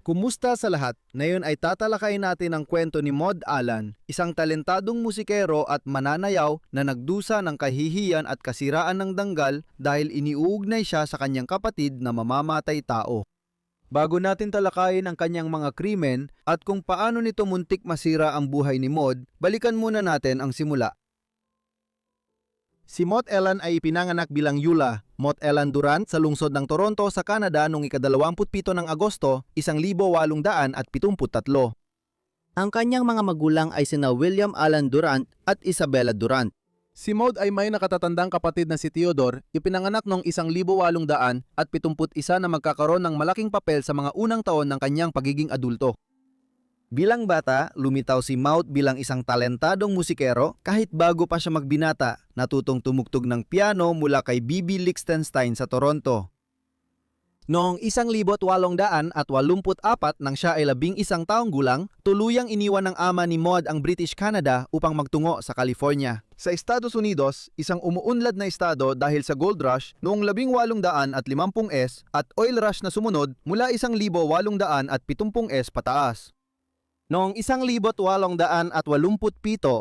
Kumusta sa lahat? Ngayon ay tatalakayin natin ang kwento ni Maud Allan, isang talentadong musikero at mananayaw na nagdusa ng kahihiyan at kasiraan ng danggal dahil iniuugnay siya sa kanyang kapatid na mamamatay tao. Bago natin talakayin ang kanyang mga krimen at kung paano nito muntik masira ang buhay ni Maud, balikan muna natin ang simula. Si Maud Allan ay ipinanganak bilang Eula Maud Allan Durant sa lungsod ng Toronto sa Canada noong ika-27 ng Agosto, 1873. Ang kanyang mga magulang ay sina William Allan Durant at Isabella Durant. Si Maud ay may nakatatandang kapatid na si Theodore, ipinanganak noong 1871 na magkakaroon ng malaking papel sa mga unang taon ng kanyang pagiging adulto. Bilang bata, lumitaw si Maud bilang isang talentadong musikero kahit bago pa siya magbinata, natutong tumugtog ng piano mula kay B.B. Lichtenstein sa Toronto. Noong 1884 nang siya ay 11 taong gulang, tuluyang iniwan ng ama ni Maud ang British Canada upang magtungo sa California. Sa Estados Unidos, isang umuunlad na estado dahil sa gold rush noong 1850s at oil rush na sumunod mula 1870s pataas. Noong 1887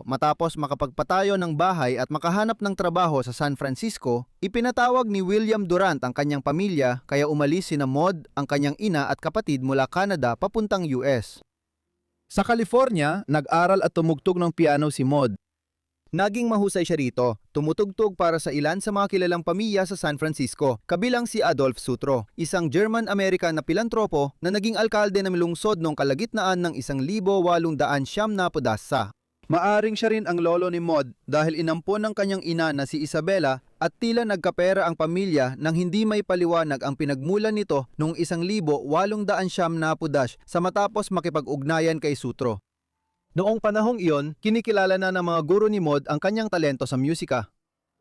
matapos makapagpatayo ng bahay at makahanap ng trabaho sa San Francisco, ipinatawag ni William Durant ang kanyang pamilya kaya umalis sina Maud, ang kanyang ina at kapatid mula Canada papuntang US. Sa California, nag-aral at tumugtog ng piano si Maud. Naging mahusay siya rito, tumutugtog para sa ilan sa mga kilalang pamilya sa San Francisco, kabilang si Adolf Sutro, isang German-American na pilantropo na naging alkalde ng lungsod noong kalagitnaan ng 1870. Maaring siya rin ang lolo ni Maud dahil inampon ng kanyang ina na si Isabella at tila nagkapera ang pamilya nang hindi may paliwanag ang pinagmulan nito noong 1870 sa matapos makipag-ugnayan kay Sutro. Noong panahong iyon, kinikilala na ng mga guro ni Maud ang kanyang talento sa musika.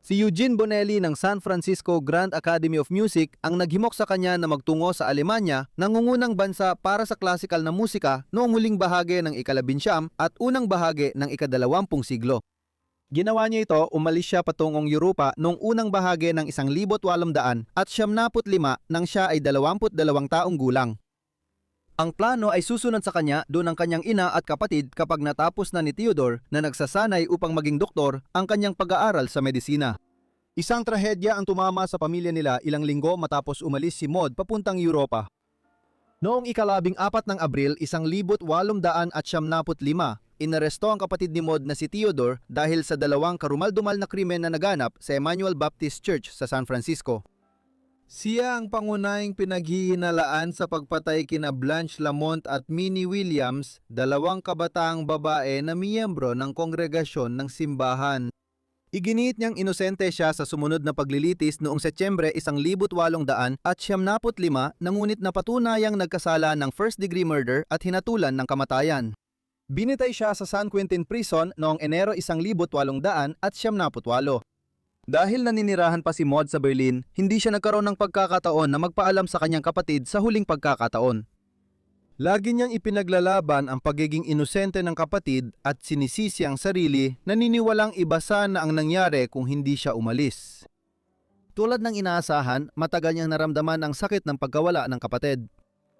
Si Eugene Bonelli ng San Francisco Grand Academy of Music ang naghimok sa kanya na magtungo sa Alemanya, nangungunang bansa para sa classical na musika noong huling bahagi ng ika-19 at unang bahagi ng ika-20 siglo. Ginawa niya ito, umalis siya patungong Europa noong unang bahagi ng 1875 nang siya ay 22 taong gulang. Ang plano ay susunod sa kanya doon ang kanyang ina at kapatid kapag natapos na ni Theodore na nagsasanay upang maging doktor ang kanyang pag-aaral sa medisina. Isang trahedya ang tumama sa pamilya nila ilang linggo matapos umalis si Maud papuntang Europa. Noong ika-14 ng Abril 1875, inaresto ang kapatid ni Maud na si Theodore dahil sa dalawang karumal-dumal na krimen na naganap sa Emmanuel Baptist Church sa San Francisco. Siya ang pangunahing pinaghihinalaan sa pagpatay kina Blanche Lamont at Minnie Williams, dalawang kabataang babae na miyembro ng kongregasyon ng simbahan. Iginiit niyang inosente siya sa sumunod na paglilitis noong Setyembre 1875 ngunit napatunayang nagkasala ng first-degree murder at hinatulan ng kamatayan. Binitay siya sa San Quentin Prison noong Enero 1878. Dahil naninirahan pa si Maud sa Berlin, hindi siya nagkaroon ng pagkakataon na magpaalam sa kanyang kapatid sa huling pagkakataon. Lagi niyang ipinaglalaban ang pagiging inosente ng kapatid at sinisisi ang sarili, naniniwalang ibasa na ang nangyari kung hindi siya umalis. Tulad ng inaasahan, matagal niyang naramdaman ang sakit ng pagkawala ng kapatid.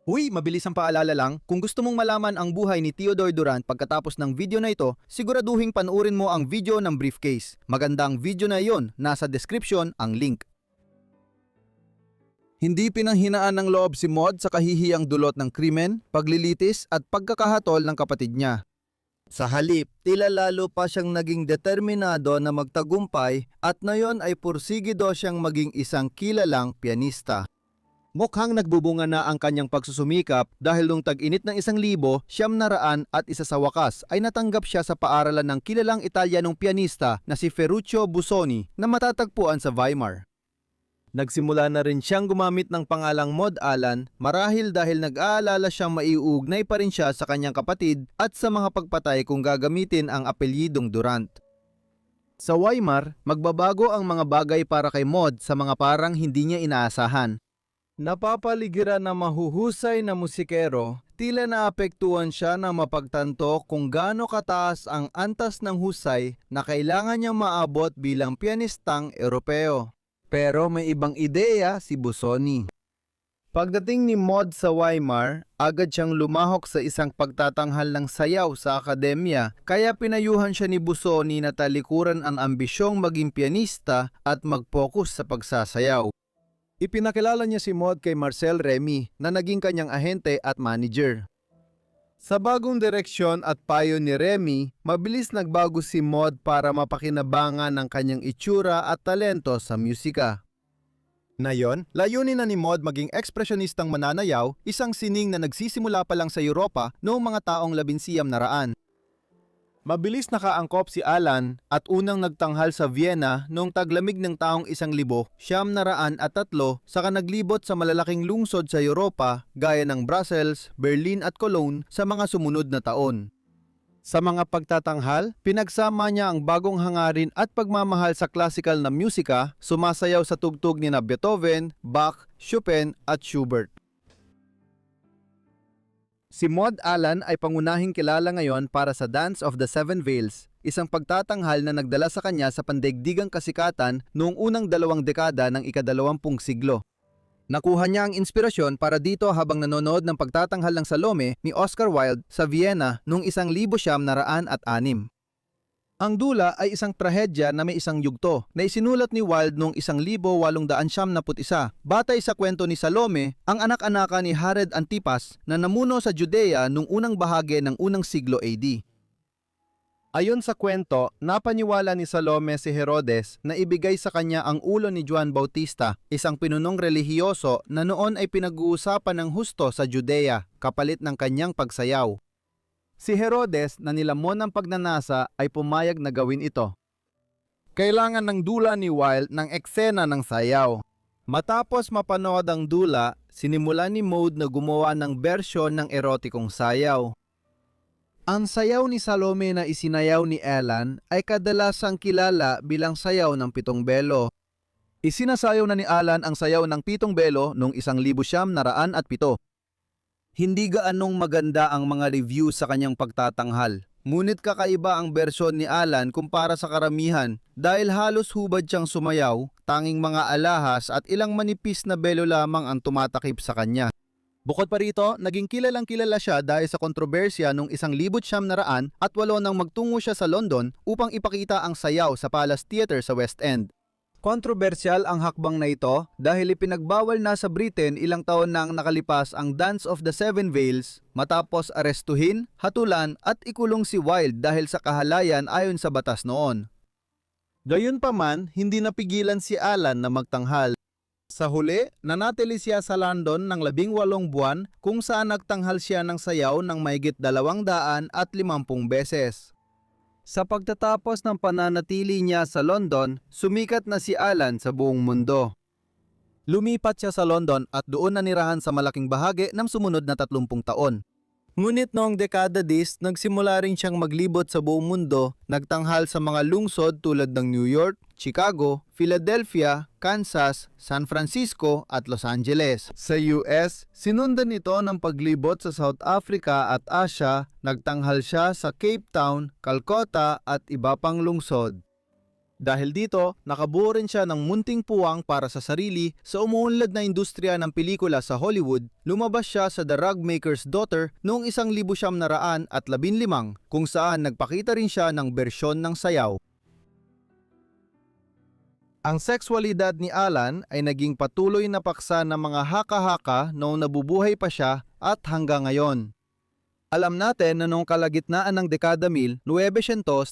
Uy, mabilis ang paalala lang, kung gusto mong malaman ang buhay ni Theodore Durant pagkatapos ng video na ito, siguraduhin panuorin mo ang video ng briefcase. Magandang video na iyon, nasa description ang link. Hindi pinanghinaan ng loob si Maud sa kahihiyang dulot ng krimen, paglilitis at pagkakahatol ng kapatid niya. Sa halip, tila lalo pa siyang naging determinado na magtagumpay at ngayon ay pursigido siyang maging isang kilalang pianista. Mukhang nagbubunga na ang kanyang pagsusumikap dahil nung tag-init ng 1900 at isa sa wakas ay natanggap siya sa paaralan ng kilalang Italianong pianista na si Ferruccio Busoni na matatagpuan sa Weimar. Nagsimula na rin siyang gumamit ng pangalang Maud Allan marahil dahil nag-aalala siyang maiuugnay pa rin siya sa kanyang kapatid at sa mga pagpatay kung gagamitin ang apelyidong Durant. Sa Weimar, magbabago ang mga bagay para kay Maud sa mga parang hindi niya inaasahan. Napapaligiran na mahuhusay na musikero, tila naapektuhan siya na mapagtanto kung gaano kataas ang antas ng husay na kailangan niyang maabot bilang pianistang Europeo. Pero may ibang ideya si Busoni. Pagdating ni Maud sa Weimar, agad siyang lumahok sa isang pagtatanghal ng sayaw sa akademya, kaya pinayuhan siya ni Busoni na talikuran ang ambisyong maging pianista at mag-focus sa pagsasayaw. Ipinakilala niya si Maud kay Marcel Remy na naging kanyang ahente at manager. Sa bagong direksyon at payo ni Remy, mabilis nagbago si Maud para mapakinabangan ng kanyang itsura at talento sa musika. Ngayon, layunin na ni Maud maging ekspresyonistang mananayaw, isang sining na nagsisimula pa lang sa Europa noong mga taong 1900. Mabilis nakaangkop si Alan at unang nagtanghal sa Vienna noong taglamig ng taong 1903 saka naglibot sa malalaking lungsod sa Europa gaya ng Brussels, Berlin at Cologne sa mga sumunod na taon. Sa mga pagtatanghal, pinagsama niya ang bagong hangarin at pagmamahal sa classical na musika, sumasayaw sa tugtog ni Beethoven, Bach, Chopin at Schubert. Si Maud Allan ay pangunahing kilala ngayon para sa Dance of the Seven Veils, isang pagtatanghal na nagdala sa kanya sa pandaigdigang kasikatan noong unang 2 dekada ng ika-20 siglo. Nakuha niya ang inspirasyon para dito habang nanonood ng pagtatanghal ng Salome ni Oscar Wilde sa Vienna noong 1906. Ang dula ay isang trahedya na may isang yugto na isinulat ni Wilde noong 1871. Batay sa kwento ni Salome, ang anak-anaka ni Herod Antipas na namuno sa Judea noong unang bahagi ng unang siglo AD. Ayon sa kwento, napaniwala ni Salome si Herodes na ibigay sa kanya ang ulo ni Juan Bautista, isang pinunong relihiyoso na noon ay pinag-uusapan ng husto sa Judea, kapalit ng kanyang pagsayaw. Si Herodes na nilamon ng pagnanasa ay pumayag na gawin ito. Kailangan ng dula ni Wilde ng eksena ng sayaw. Matapos mapanood ang dula, sinimula ni Maud na gumawa ng bersyon ng erotikong sayaw. Ang sayaw ni Salome na isinayaw ni Alan ay kadalasang kilala bilang sayaw ng 7 belo. Isinasayaw na ni Alan ang sayaw ng 7 belo noong 1907. Hindi gaanong maganda ang mga review sa kanyang pagtatanghal. Ngunit kakaiba ang bersyon ni Alan kumpara sa karamihan dahil halos hubad siyang sumayaw, tanging mga alahas at ilang manipis na belo lamang ang tumatakip sa kanya. Bukod pa rito, naging kilalang kilala siya dahil sa kontrobersya noong 1908 nang magtungo siya sa London upang ipakita ang sayaw sa Palace Theatre sa West End. Kontrobersyal ang hakbang na ito dahil ipinagbawal na sa Britain ilang taon nang nakalipas ang Dance of the Seven Veils matapos arestuhin, hatulan at ikulong si Wilde dahil sa kahalayan ayon sa batas noon. Gayunpaman, hindi napigilan si Alan na magtanghal. Sa huli, nanatili siya sa London ng 18 buwan kung saan nagtanghal siya ng sayaw ng mahigit 250 beses. Sa pagtatapos ng pananatili niya sa London, sumikat na si Alan sa buong mundo. Lumipat siya sa London at doon nanirahan sa malaking bahagi ng sumunod na 30 taon. Ngunit noong dekada 10, nagsimula rin siyang maglibot sa buong mundo, nagtanghal sa mga lungsod tulad ng New York, Chicago, Philadelphia, Kansas, San Francisco at Los Angeles. Sa US, sinundan ito ng paglibot sa South Africa at Asia, nagtanghal siya sa Cape Town, Calcutta at iba pang lungsod. Dahil dito, nakabuo rin siya ng munting puwang para sa sarili sa umuunlad na industriya ng pelikula sa Hollywood. Lumabas siya sa The Rug Maker's Daughter noong 1915 kung saan nagpakita rin siya ng bersyon ng sayaw. Ang sexualidad ni Alan ay naging patuloy na paksa ng mga haka-haka noong nabubuhay pa siya at hanggang ngayon. Alam natin na noong kalagitnaan ng dekada 1900,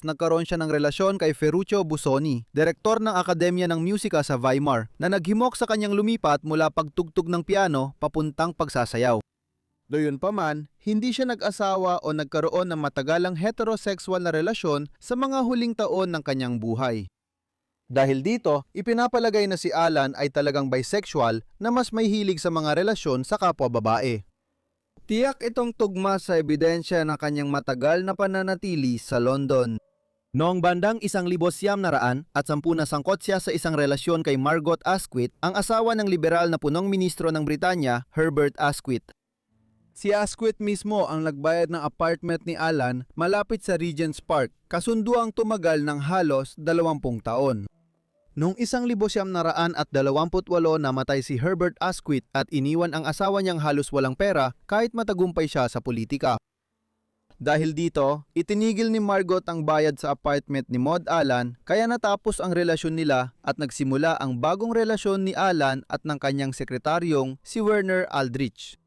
nagkaroon siya ng relasyon kay Ferruccio Busoni, direktor ng Akademya ng Musika sa Weimar, na naghimok sa kanyang lumipat mula pagtugtog ng piano papuntang pagsasayaw. Gayunpaman, hindi siya nag-asawa o nagkaroon ng matagalang heterosexual na relasyon sa mga huling taon ng kanyang buhay. Dahil dito, ipinapalagay na si Alan ay talagang bisexual na mas may hilig sa mga relasyon sa kapwa babae. Tiyak itong tugma sa ebidensya ng kanyang matagal na pananatili sa London. Noong bandang 1900 at 10 nasangkot siya sa isang relasyon kay Margot Asquith, ang asawa ng liberal na punong ministro ng Britanya, Herbert Asquith. Si Asquith mismo ang nagbayad ng apartment ni Alan malapit sa Regent's Park, kasundo ang tumagal ng halos 20 taon. Noong 1928 namatay si Herbert Asquith at iniwan ang asawa niyang halos walang pera kahit matagumpay siya sa politika. Dahil dito, itinigil ni Margot ang bayad sa apartment ni Maud Allan kaya natapos ang relasyon nila at nagsimula ang bagong relasyon ni Allan at ng kanyang sekretaryong si Werner Aldrich.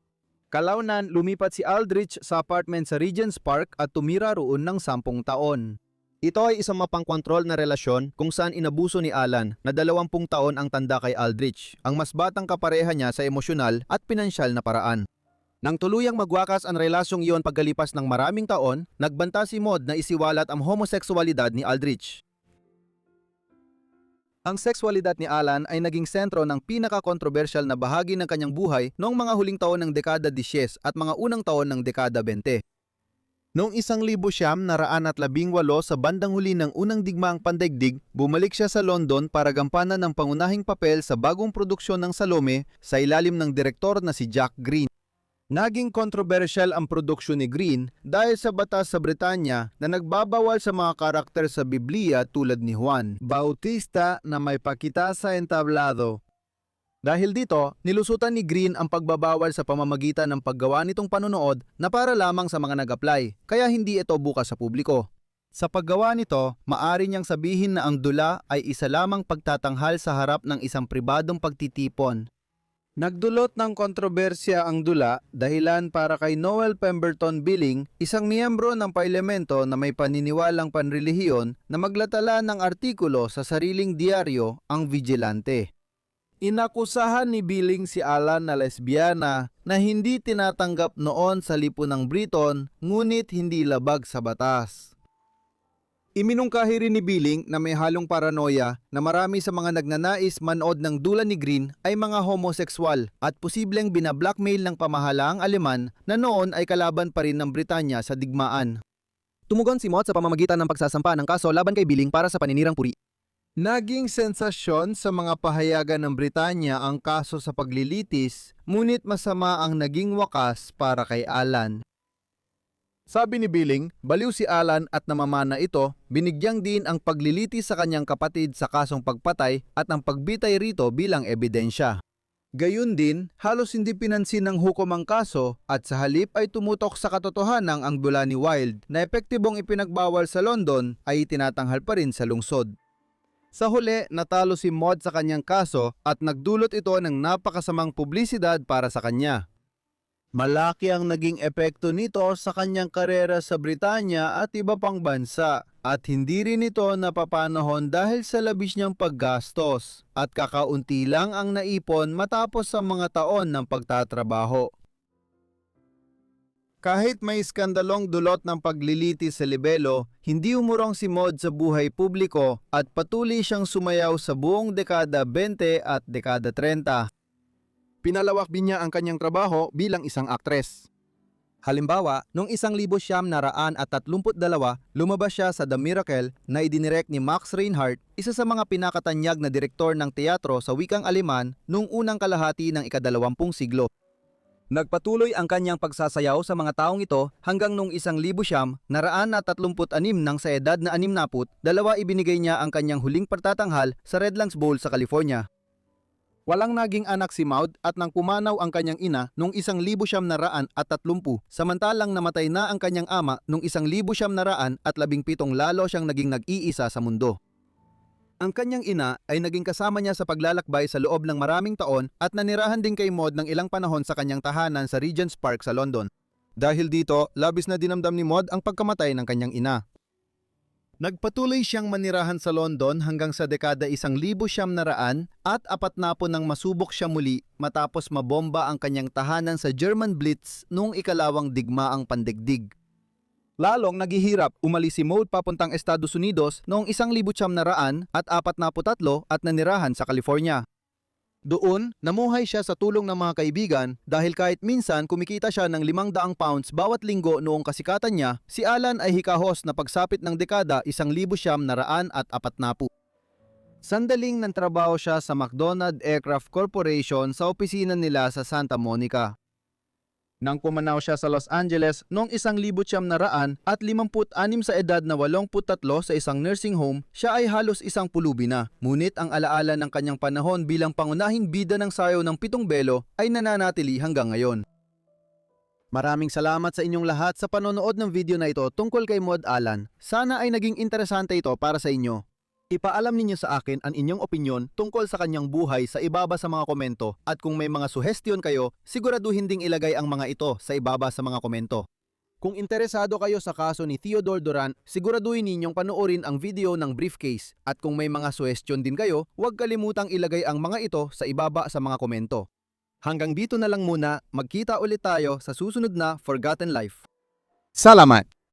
Kalaunan, lumipat si Aldrich sa apartment sa Regent's Park at tumira roon ng 10 taon. Ito ay isang mapangkontrol na relasyon kung saan inabuso ni Allan na 20 taon ang tanda kay Aldrich, ang mas batang kapareha niya sa emosyonal at pinansyal na paraan. Nang tuluyang magwakas ang relasyong iyon pagkalipas ng maraming taon, nagbanta si Maud na isiwalat ang homoseksualidad ni Aldrich. Ang sexualidad ni Allan ay naging sentro ng pinaka-kontrobersyal na bahagi ng kanyang buhay noong mga huling taon ng dekada 10 at mga unang taon ng dekada 20. Noong 1918 sa bandang huli ng unang digmaang pandaigdig, bumalik siya sa London para gampanan ng pangunahing papel sa bagong produksyon ng Salome sa ilalim ng direktor na si Jack Green. Naging kontrobersyal ang produksyon ni Green dahil sa batas sa Britanya na nagbabawal sa mga karakter sa Biblia tulad ni Juan Bautista na may pakita sa entablado. Dahil dito, nilusutan ni Green ang pagbabawal sa pamamagitan ng paggawa nitong panunood na para lamang sa mga nag-apply, kaya hindi ito bukas sa publiko. Sa paggawa nito, maari niyang sabihin na ang dula ay isa lamang pagtatanghal sa harap ng isang pribadong pagtitipon. Nagdulot ng kontrobersya ang dula dahilan para kay Noel Pemberton Billing, isang miyembro ng parlamento na may paniniwalang panrelihiyon na maglatala ng artikulo sa sariling diaryo, ang Vigilante. Inakusahan ni Billing si Allan na lesbiana na hindi tinatanggap noon sa lipunang Briton ngunit hindi labag sa batas. Iminungkahi rin ni Billing na may halong paranoia na marami sa mga nagnanais manood ng dula ni Green ay mga homosekswal at posibleng binablockmail ng pamahalaang Aleman na noon ay kalaban pa rin ng Britanya sa digmaan. Tumugon si Maud sa pamamagitan ng pagsasampa ng kaso laban kay Billing para sa paninirang puri. Naging sensasyon sa mga pahayagan ng Britanya ang kaso sa paglilitis, ngunit masama ang naging wakas para kay Allan. Sabi ni Billing, baliw si Allan at namamana ito, binigyang din ang paglilitis sa kanyang kapatid sa kasong pagpatay at ang pagbitay rito bilang ebidensya. Gayun din, halos hindi pinansin ng hukom ang kaso at sa halip ay tumutok sa katotohanang ang dula ni Wilde na epektibong ipinagbawal sa London ay itinatanghal pa rin sa lungsod. Sa huli, natalo si Maud sa kanyang kaso at nagdulot ito ng napakasamang publisidad para sa kanya. Malaki ang naging epekto nito sa kanyang karera sa Britanya at iba pang bansa at hindi rin ito napapanahon dahil sa labis niyang paggastos at kakaunti lang ang naipon matapos sa mga taon ng pagtatrabaho. Kahit may iskandalong dulot ng paglilitis sa libelo, hindi umurong si Maud sa buhay publiko at patuloy siyang sumayaw sa buong dekada 20 at dekada 30. Pinalawak din niya ang kanyang trabaho bilang isang aktres. Halimbawa, noong 1932, lumabas siya sa The Miracle na idinirect ni Max Reinhardt, isa sa mga pinakatanyag na direktor ng teatro sa wikang Aleman noong unang kalahati ng ika-20 siglo. Nagpatuloy ang kanyang pagsasayaw sa mga taong ito hanggang noong 1936 nang sa edad na 60, ibinigay niya ang kanyang huling pagtatanghal sa Redlands Bowl sa California. Walang naging anak si Maud at nang pumanaw ang kanyang ina noong 1930, samantalang namatay na ang kanyang ama noong 1917 lalo siyang naging nag-iisa sa mundo. Ang kanyang ina ay naging kasama niya sa paglalakbay sa loob ng maraming taon at nanirahan din kay Maud ng ilang panahon sa kanyang tahanan sa Regent's Park sa London. Dahil dito, labis na dinamdam ni Maud ang pagkamatay ng kanyang ina. Nagpatuloy siyang manirahan sa London hanggang sa dekada 1900 at 40 nang masubok siya muli matapos mabomba ang kanyang tahanan sa German Blitz noong ikalawang digmaang pandaigdig. Lalong naghihirap, umalis si Maud papuntang Estados Unidos noong 1943 at nanirahan sa California. Doon, namuhay siya sa tulong ng mga kaibigan dahil kahit minsan kumikita siya ng 500 pounds bawat linggo noong kasikatan niya, si Allan ay hikahos na pagsapit ng dekada 1940. Sandaling ng trabaho siya sa McDonnell Aircraft Corporation sa opisina nila sa Santa Monica. Nang pumanaw siya sa Los Angeles noong 1956 sa edad na 83 sa isang nursing home, siya ay halos isang pulubi na. Ngunit ang alaala ng kanyang panahon bilang pangunahing bida ng sayaw ng Pitong Belo ay nananatili hanggang ngayon. Maraming salamat sa inyong lahat sa panonood ng video na ito tungkol kay Maud Allan. Sana ay naging interesante ito para sa inyo. Ipaalam ninyo sa akin ang inyong opinyon tungkol sa kanyang buhay sa ibaba sa mga komento at kung may mga suhestyon kayo, siguraduhin ding ilagay ang mga ito sa ibaba sa mga komento. Kung interesado kayo sa kaso ni Theodore Duran, siguraduhin ninyong panoorin ang video ng briefcase at kung may mga suhestyon din kayo, huwag kalimutang ilagay ang mga ito sa ibaba sa mga komento. Hanggang dito na lang muna, magkita ulit tayo sa susunod na Forgotten Life. Salamat!